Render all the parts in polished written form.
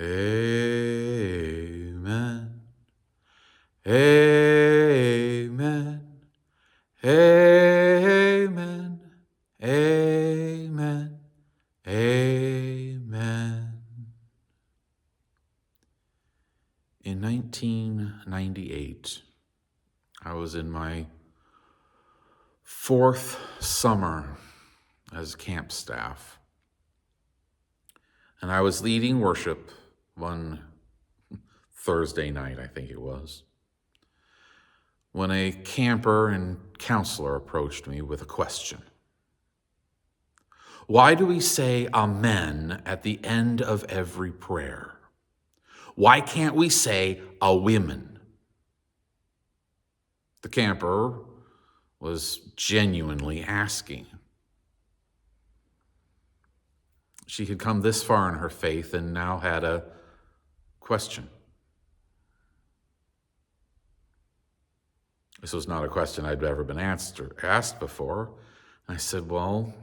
Amen. Amen. Amen. Amen. Amen. In 1998, I was in my fourth summer as camp staff, and I was leading worship one Thursday night, I think it was, when a camper and counselor approached me with a question. Why do we say amen at the end of every prayer? Why can't we say a women? The camper was genuinely asking. She had come this far in her faith and now had a question. This was not a question I'd ever been asked before. I said, well,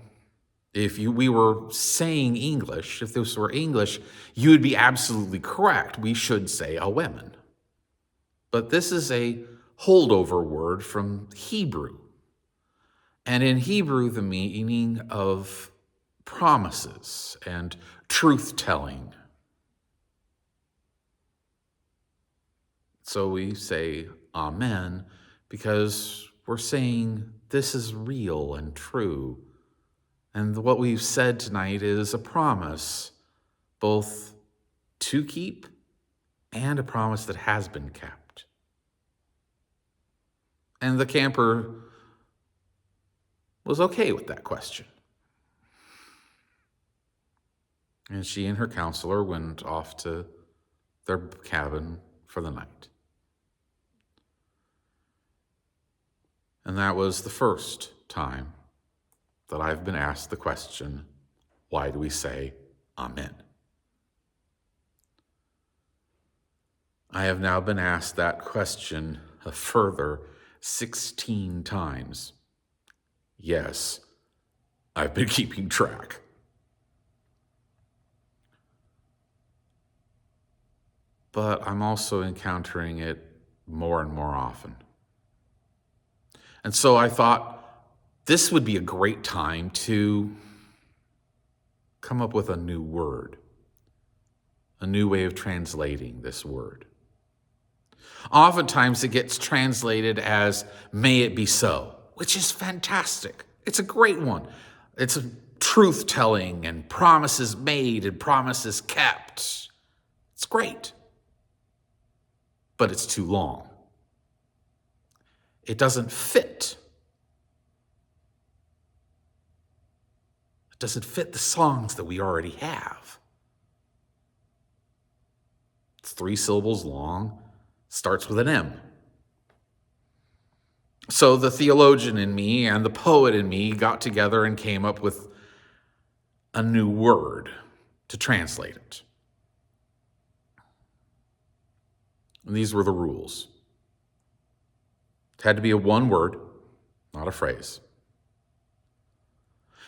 if we were saying English, if this were English, you would be absolutely correct. We should say a women. But this is a holdover word from Hebrew. And in Hebrew, the meaning of promises and truth-telling. So we say amen because we're saying this is real and true. And what we've said tonight is a promise, both to keep and a promise that has been kept. And the camper was okay with that question. And she and her counselor went off to their cabin for the night. And that was the first time that I've been asked the question, why do we say amen? I have now been asked that question a further 16 times. Yes, I've been keeping track. But I'm also encountering it more and more often. And so I thought this would be a great time to come up with a new word, a new way of translating this word. Oftentimes it gets translated as, may it be so, which is fantastic. It's a great one. It's a truth-telling and promises made and promises kept. It's great. But it's too long. It doesn't fit. It doesn't fit the songs that we already have. It's 3 syllables long, starts with an M. So the theologian in me and the poet in me got together and came up with a new word to translate it. And these were the rules. It had to be a one word, not a phrase.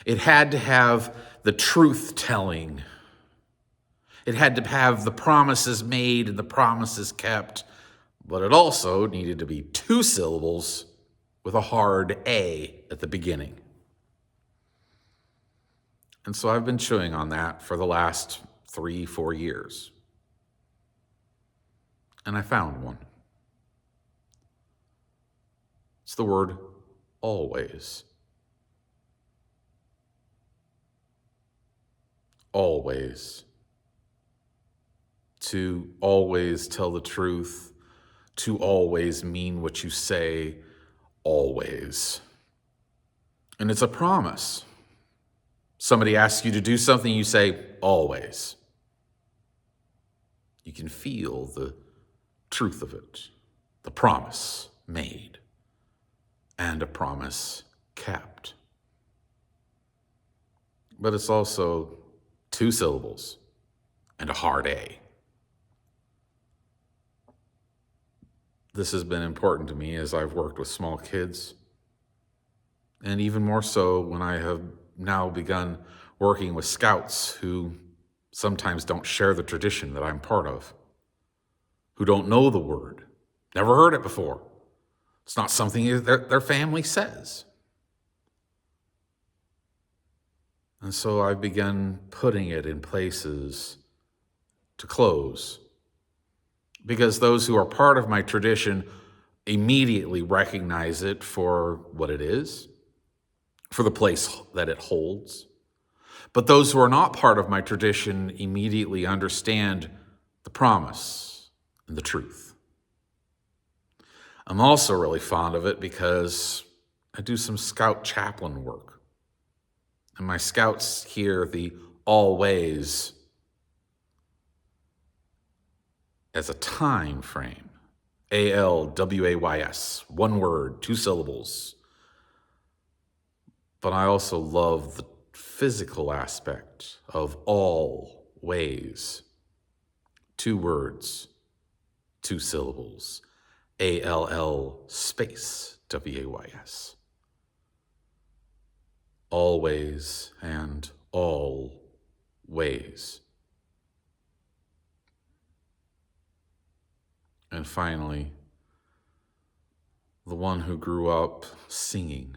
It had to have the truth-telling. It had to have the promises made and the promises kept. But it also needed to be 2 syllables with a hard A at the beginning. And so I've been chewing on that for the last 3-4 years. And I found one. It's the word always. Always. To always tell the truth, to always mean what you say, always. And it's a promise. Somebody asks you to do something, you say, always. You can feel the truth of it, the promise made, and a promise kept. But it's also 2 syllables and a hard A. This has been important to me as I've worked with small kids, and even more so when I have now begun working with scouts who sometimes don't share the tradition that I'm part of, who don't know the word, never heard it before. It's not something their family says. And so I've begun putting it in places to close, because those who are part of my tradition immediately recognize it for what it is, for the place that it holds. But those who are not part of my tradition immediately understand the promise and the truth. I'm also really fond of it because I do some scout chaplain work. And my scouts hear the always as a time frame. ALWAYS, one word, 2 syllables. But I also love the physical aspect of all ways. 2 words, 2 syllables. ALL space WAYS. Always and all ways. And finally, the one who grew up singing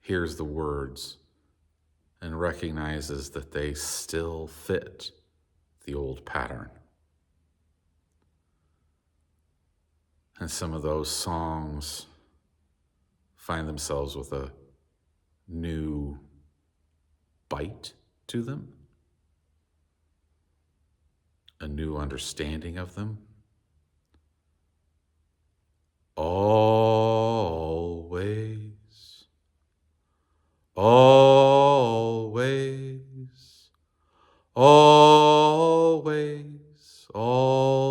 hears the words and recognizes that they still fit the old pattern. And some of those songs find themselves with a new bite to them, a new understanding of them. Always, always, always, always.